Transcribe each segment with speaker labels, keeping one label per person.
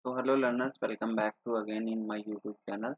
Speaker 1: तो hello learners, welcome back to again in my YouTube channel.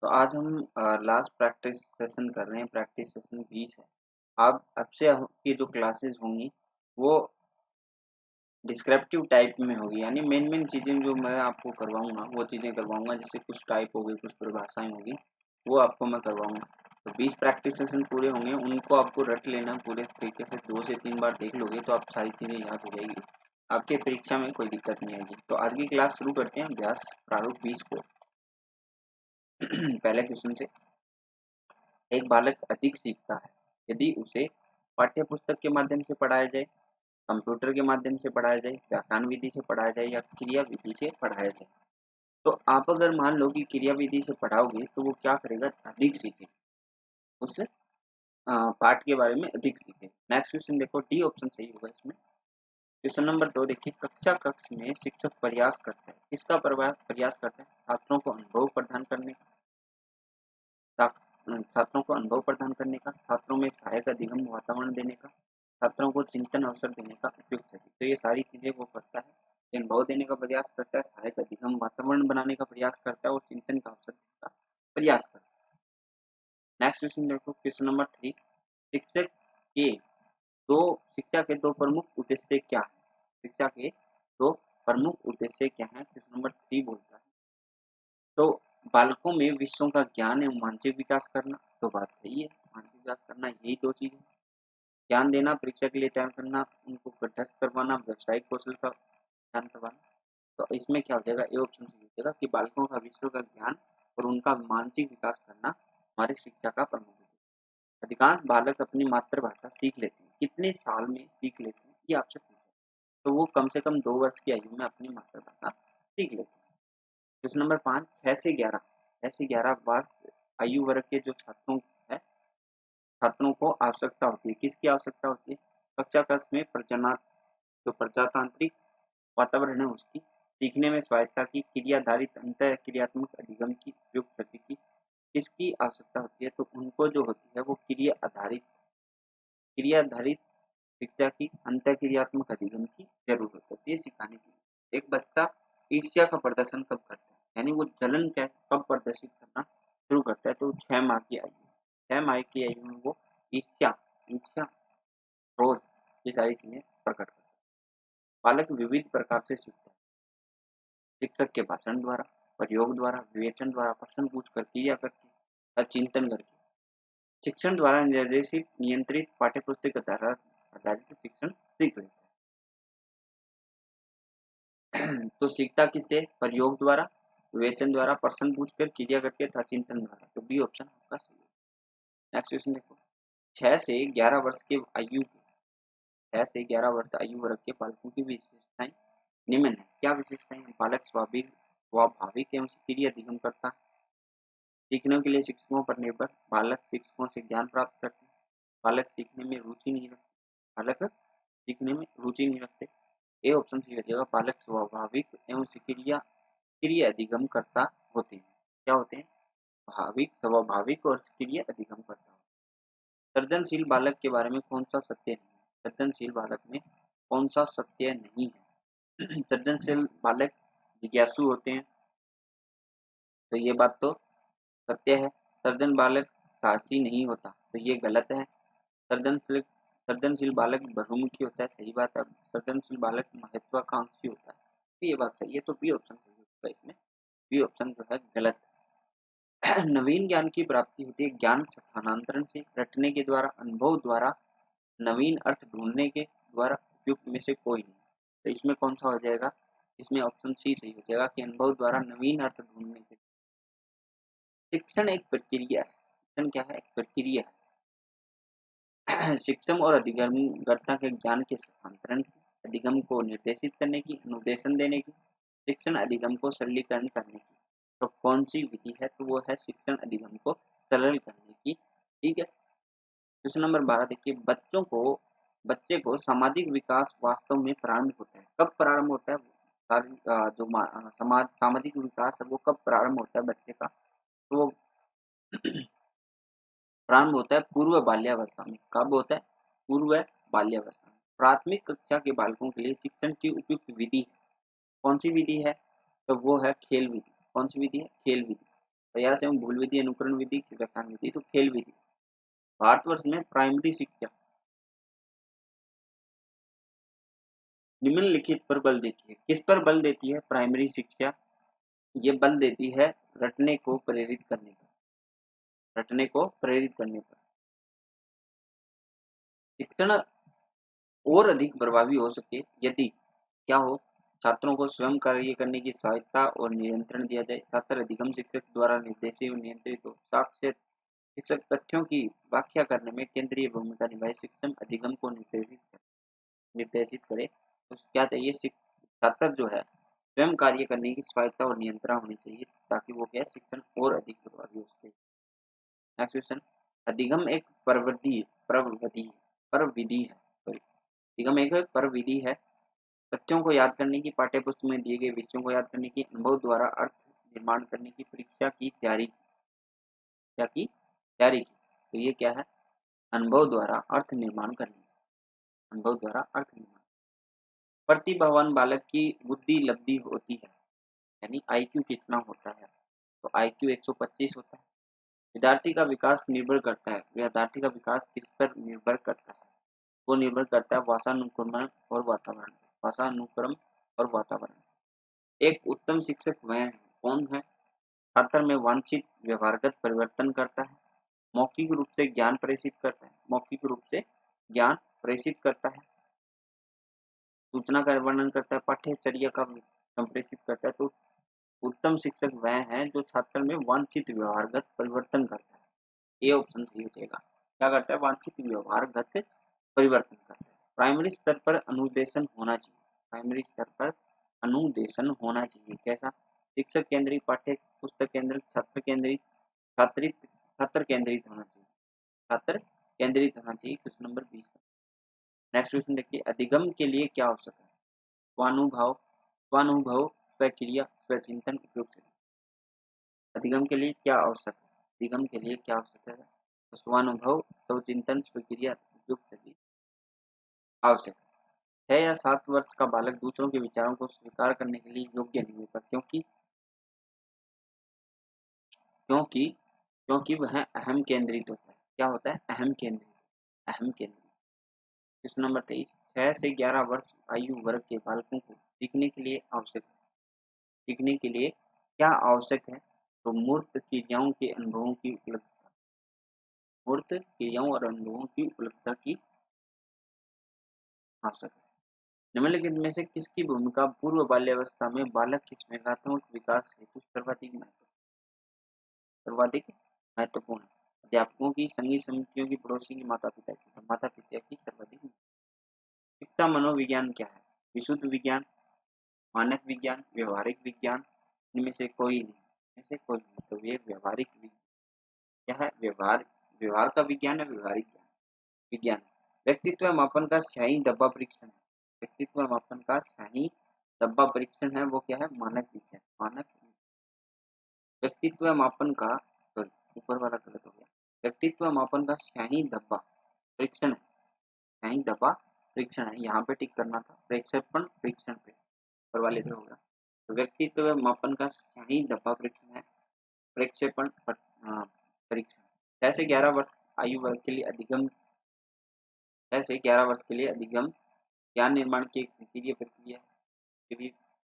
Speaker 1: तो आज हम लास्ट प्रैक्टिस सेशन कर रहे हैं। प्रैक्टिस सेशन 20 है। आप अब से आपकी जो क्लासेस होंगी वो डिस्क्रिप्टिव टाइप में होगी, यानी मेन चीज़ें जो मैं आपको करवाऊंगा वो चीज़ें करवाऊंगा। जैसे कुछ टाइप हो गई, कुछ परिभाषाएं होगी, वो आपको मैं करवाऊंगा। तो 20 प्रैक्टिस सेशन पूरे होंगे, उनको आपको रट लेना पूरे तरीके से। 2 से 3 बार देख लोगे तो आप सारी चीज़ें याद हो जाएगी, आपके परीक्षा में कोई दिक्कत नहीं आएगी। तो आज की क्लास शुरू करते हैं अभ्यास प्रारूप 20 को। पहले क्वेश्चन से, एक बालक अधिक सीखता है यदि उसे पाठ्य पुस्तक के माध्यम से पढ़ाया जाए, कंप्यूटर के माध्यम से पढ़ाया जाए, व्याख्यान विधि से पढ़ाया जाए या क्रिया विधि से पढ़ाया जाए। तो आप अगर मान लो कि क्रिया विधि से पढ़ाओगे तो वो क्या करेगा, अधिक सीखेगा, उस पाठ के बारे में अधिक सीखे। नेक्स्ट क्वेश्चन देखो, डी ऑप्शन सही होगा इसमें। क्वेश्चन नंबर 2 देखिए, कक्षा कक्ष में शिक्षक प्रयास करता है, किसका प्रयास करता है? छात्रों को अनुभव प्रदान करने का, छात्रों को अनुभव प्रदान करने का, छात्रों में सहायक अधिगम वातावरण देने का, छात्रों को चिंतन अवसर देने का उपयुक्त है। तो ये सारी चीजें वो करता है, अनुभव देने का प्रयास करता है, सहायक अधिगम वातावरण बनाने का प्रयास करता है और चिंतन का अवसर देने का प्रयास करता है। नेक्स्ट क्वेश्चन देखो, क्वेश्चन नंबर 3, शिक्षक के शिक्षा के दो प्रमुख उद्देश्य क्या है? शिक्षा के दो प्रमुख उद्देश्य क्या है? क्वेश्चन नंबर 3 बोलता है तो बालकों में विषयों का ज्ञान एवं मानसिक विकास करना। तो बात सही है, मानसिक विकास करना, यही दो चीजें। ज्ञान देना, परीक्षा के लिए तैयार करना, उनको कंठस्थ करवाना, व्यावसायिक कौशल का ज्ञान करवाना। तो इसमें क्या हो जाएगा, ए ऑप्शन से हो जाएगा कि बालकों का विषयों का ज्ञान और उनका मानसिक विकास करना हमारी शिक्षा का प्रमुख है। अधिकांश बालक अपनी मातृभाषा सीख लेते हैं, कितने साल में सीख लेते हैं ये आपसे पूछा। तो वो कम से कम 2 वर्ष की आयु में अपनी मातृभाषा सीख लेते हैं। क्वेश्चन नंबर 5, 6 से 11 वर्ष आयु वर्ग के जो छात्रों को आवश्यकता होती है, किसकी आवश्यकता होती है? कक्षा कक्ष में जो प्रजातांत्रिक वातावरण है उसकी, सीखने में स्वायत्तता की, क्रियाधारित अंत क्रियात्मक अधिगम की, उपयुक्त सभी की, किसकी आवश्यकता होती है? तो उनको जो होती है वो क्रियाधारित शिक्षा की, अंत क्रियात्मक अधिगम की जरूरत होती है सिखाने के लिए। एक बच्चा ईर्ष्या का प्रदर्शन कब करता है, यानी वो जलन कब प्रदर्शित करना शुरू करता है? तो 6 माह की आयु, 6 माह की आयु में वो ईर्ष्या ईर्ष्या क्रोध ये सारी चीजें प्रकट करता है। बालक विविध प्रकार से सीखता है, शिक्षक के भाषण द्वारा, प्रयोग द्वारा, विवेचन द्वारा, प्रश्न पूछ कर, क्रिया करके या चिंतन करके। शिक्षण द्वारा निर्देशित नियंत्रित पाठ्यपुस्तक आधारित शिक्षण सीख लेता है। तो सीखता किससे? प्रयोग द्वारा, विवेचन द्वारा, प्रश्न पूछ कर, क्रिया करके तथा चिंतन द्वारा। तो बी ऑप्शन आपका सही है। नेक्स्ट क्वेश्चन देखो, 6 से 11 वर्ष के आयु 6 से 11 वर्ष आयु वर्ग के बालकों की विशेषताएं निम्न है। क्या विशेषताएं? बालक स्वाभाविक एवं सक्रिय अधिगम करता है, सीखने के लिए शिक्षकों पर निर्भर, बालक शिक्षकों से ज्ञान प्राप्त करते हैं, बालक सीखने में रुचि नहीं रखते, बालक सीखने में रुचि नहीं रखते। ए ऑप्शन सही हो जाएगा, बालक स्वाभाविक एवं सक्रिय अधिगम करता होते हैं। क्या होते हैं? स्वाभाविक और सक्रिय अधिगम करता है। सृजनशील बालक के बारे में कौन सा सत्य नहीं है? सृजनशील बालक में कौन सा सत्य नहीं है? सृजनशील बालक जिज्ञासु होते हैं, तो ये बात तो सत्य है। सृजन बालक साहसी नहीं होता, तो ये गलत है। सृजनशील बालक बहुमुखी होता है, सही बात है। सृजनशील बालक महत्वाकांक्षी होता है, तो ये बात सही है। तो बी ऑप्शन सही होगा इसमें, बी ऑप्शन जो है गलत है। नवीन ज्ञान की प्राप्ति होती है ज्ञान स्थानांतरण से, रटने के द्वारा, अनुभव द्वारा, नवीन अर्थ ढूंढने के द्वारा, उपयुक्त में से कोई नहीं। तो इसमें कौन सा हो जाएगा? इसमें ऑप्शन सी सही हो जाएगा कि अनुभव द्वारा नवीन अर्थ ढूंढने के। शिक्षण एक प्रक्रिया है, शिक्षण क्या है? एक प्रक्रिया है। शिक्षण और अधिगमकर्ता के ज्ञान के स्थानांतरण की, अधिगम को निर्देशित करने की, अनुदेशन देने की, शिक्षण अधिगम को सरलीकरण करने की। तो कौन सी विधि है? तो वो है शिक्षण अधिगम को सरल करने की। ठीक है। क्वेश्चन नंबर 12 देखिए, बच्चे को सामाजिक विकास वास्तव में प्रारंभ होता है, कब प्रारंभ होता है? सामाजिक विकास है वो कब प्रारंभ होता है बच्चे का? तो वो प्रारंभ होता है पूर्व बाल्यावस्था में। कब होता है? पूर्व बाल्यावस्था में। प्राथमिक कक्षा के बालकों के लिए शिक्षण की उपयुक्त विधि कौन सी विधि है? तो वो है खेल विधि। कौन सी विधि है? खेल विधि। प्रयास एवं भूल विधि, अनुकरण विधि, व्याख्यान विधि, तो खेल विधि। भारतवर्ष में प्राइमरी शिक्षा निम्नलिखित पर बल देती है। किस पर बल देती है प्राइमरी शिक्षा? ये बल देती है रटने को प्रेरित करने पर। रटने को प्रेरित करने पर। शिक्षण और अधिक प्रभावी हो सके यदि क्या हो? छात्रों को स्वयं कार्य करने की सहायता और नियंत्रण दिया जाए। छात्र अधिगम शिक्षक द्वारा निर्देशित और नियंत्रित हो। साक्षात शिक्षक तथ्यों की व्याख्या करने में केंद्रीय भूमिका निभाए। शिक्षण अधिगम को निर्देशित करे। तो क्या चाहिए? छात्र जो है स्वयं कार्य करने की स्वायत्ता और नियंत्रण होनी चाहिए, ताकि वो क्या शिक्षण और अधिक प्रभावी हो सके। नेक्स्ट क्वेश्चन, अधिगम एक परविधि है। अधिगम एक परविधि है। तथ्यों को याद करने की, पाठ्य पुस्तक में दिए गए विषयों को याद करने की, अनुभव द्वारा अर्थ निर्माण करने की, परीक्षा की तैयारी की। तो ये क्या है? अनुभव द्वारा अर्थ निर्माण करने। अनुभव द्वारा अर्थ निर्माण। प्रतिभावान बालक की बुद्धि लब्धि होती है, यानी आईक्यू कितना होता है? तो आईक्यू 125 होता है। विद्यार्थी का विकास निर्भर करता है। विद्यार्थी का विकास किस पर निर्भर करता है? वो निर्भर करता है भाषानुक्रम और वातावरण। भाषानुक्रम और वातावरण। एक उत्तम शिक्षक वह है, कौन है? छात्र में वांछित व्यवहारगत परिवर्तन करता है। मौखिक रूप से ज्ञान प्रेषित करता है। मौखिक रूप से ज्ञान प्रेषित करता है। सूचना का वर्णन करता है। पाठ्यचर्या का संप्रेषित करता है। तो उत्तम शिक्षक वह है जो छात्र में वांछित व्यवहारगत परिवर्तन करता है। ये ऑप्शन सही हो जाएगा। क्या करता है? वांछित व्यवहारगत परिवर्तन करता है। प्राइमरी स्तर पर अनुदेशन होना चाहिए। प्राइमरी स्तर पर अनुदेशन होना चाहिए। कैसा? शिक्षक केंद्रित, पाठ्य पुस्तक केंद्रित, छात्र केंद्रित, छात्र केंद्रित होना चाहिए। छात्र केंद्रित होना चाहिए। क्वेश्चन नंबर 20 का नेक्स्ट क्वेश्चन देखिए, अधिगम के लिए क्या आवश्यक है? स्वानुभव, स्वक्रिया, स्वचिंतन, उपयोग से। अधिगम के लिए क्या आवश्यक है? अधिगम के लिए क्या आवश्यक है? तो स्वानुभव, स्वचिंतन, स्वक्रिया, उपयोग से आवश्यक है। 6 या 7 वर्ष का बालक दूसरों के विचारों को स्वीकार करने के लिए योग्य नहीं होता, क्योंकि क्योंकि क्योंकि वह अहम केंद्रित होता है। क्या होता है? अहम केंद्रित। अहम केंद्रित। क्वेश्चन नंबर 23, 6 से 11 वर्ष आयु वर्ग के बालकों को सीखने के लिए आवश्यक है। सीखने के लिए क्या आवश्यक है? तो मूर्त क्रियाओं के अनुभवों की उपलब्धता। मूर्त क्रियाओं और अनुभवों की उपलब्धता की आवश्यक है। निम्नलिखित में से किसकी भूमिका पूर्व बाल्यावस्था में बालक के संज्ञानात्मक विकास हेतु सर्वाधिक महत्वपूर्ण है? अध्यापकों की, संघीय समितियों की, पड़ोसी की, माता पिता की? तो माता पिता की सर्वाधिक। शिक्षा मनोविज्ञान क्या है? विशुद्ध विज्ञान, मानक विज्ञान, व्यवहारिक विज्ञान, इनमें से कोई नहीं। इनमें से कोई नहीं। तो ये व्यवहारिक क्या है? व्यवहार का विज्ञान है। व्यवहारिक विज्ञान। व्यक्तित्व मापन का शाही डब्बा परीक्षण है। व्यक्तित्व मापन का शाही डब्बा परीक्षण है वो क्या है? मानक विज्ञान। मानक व्यक्तित्व मापन का, सॉरी ऊपर वाला गलत हो गया। व्यक्तित्व मापन का शाही डब्बा परीक्षण है। शाही डब्बा परीक्षण है, यहाँ पे टिक करना था। प्रक्षेपण परीक्षण पे ऊपर वाले पे होगा। तो व्यक्तित्व मापन का शाही डब्बा परीक्षण है प्रक्षेपण परीक्षण। 6 से 11 वर्ष आयु वर्ग के लिए अधिगम 6 से 11 वर्ष के लिए अधिगम ज्ञान निर्माण की एक संकीर्य प्रक्रिया है।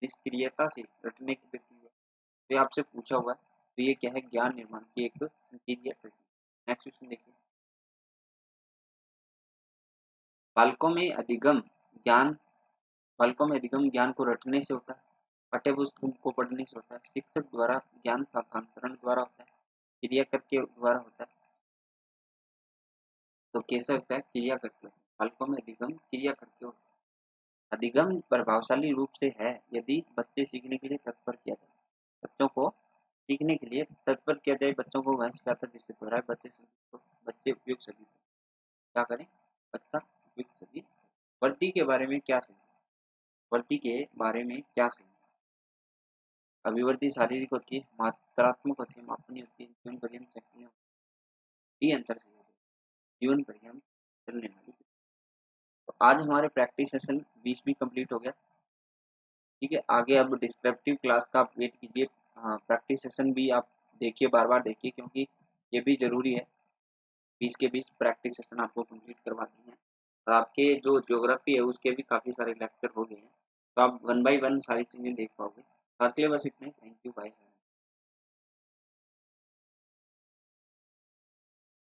Speaker 1: निष्क्रियता से रटने की प्रक्रिया। तो ये आपसे पूछा हुआ है, तो ये क्या है? ज्ञान निर्माण की एक संकीर्य प्रक्रिया। नेक्स्ट क्वेश्चन देखिए, बालकों में अधिगम ज्ञान बालकों में अधिगम ज्ञान को रटने से होता है, पाठ्य पुस्तकों को पढ़ने से होता है, शिक्षक द्वारा ज्ञान साधारण द्वारा होता है, क्रिया करके द्वारा होता है? तो कैसे होता है? क्रिया करके। बालकों में अधिगम क्रिया करके होता है। अधिगम प्रभावशाली रूप से है यदि बच्चे सीखने के लिए तत्पर किया जाए। बच्चों को सीखने के लिए तत्पर किया जाए। बच्चों को वह सिखाता है जिससे दोहराए बच्चे उपयुक्त सभी। क्या करें? बच्चा उपयुक्त सभी। वर्दी के बारे में क्या सही? वर्दी के बारे में क्या सही? अभिवृद्धि शारीरिक होती है, मात्रात्मक होती है, मापनीय होती है, जीवन पर्यंत चक्रीय होती है। ये आंसर सही होगा। जीवन पर्यंत चलने वाली। तो आज हमारे प्रैक्टिस सेशन 20 भी कंप्लीट हो गया। ठीक है, आगे अब डिस्क्रिप्टिव क्लास का आप वेट कीजिए, प्रैक्टिस सेशन भी आप देखिए, बार बार देखिए, क्योंकि ये भी ज़रूरी है। 20 के 20 प्रैक्टिस सेशन आपको कंप्लीट करवाती हैं, और आपके जो ज्योग्राफी है उसके भी काफ़ी सारे लेक्चर हो गए हैं, तो आप वन बाय वन सारी चीज़ें देख पाओगे। आज के लिए बस इतना ही।